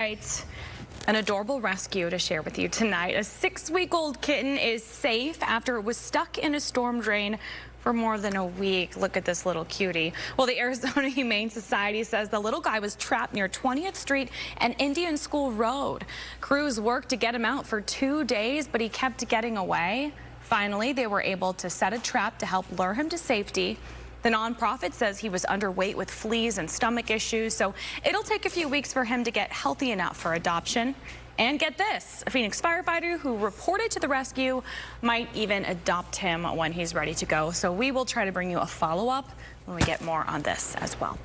Right. An adorable rescue to share with you tonight. A 6-week-old kitten is safe after it was stuck in a storm drain for more than a week. Look at this little cutie. Well, the Arizona Humane Society says the little guy was trapped near 20th Street and Indian School Road. Crews worked to get him out for 2 days, but he kept getting away. Finally, they were able to set a trap to help lure him to safety. The nonprofit says he was underweight with fleas and stomach issues, so it'll take a few weeks for him to get healthy enough for adoption. And get this, a Phoenix firefighter who reported to the rescue might even adopt him when he's ready to go. So we will try to bring you a follow-up when we get more on this as well.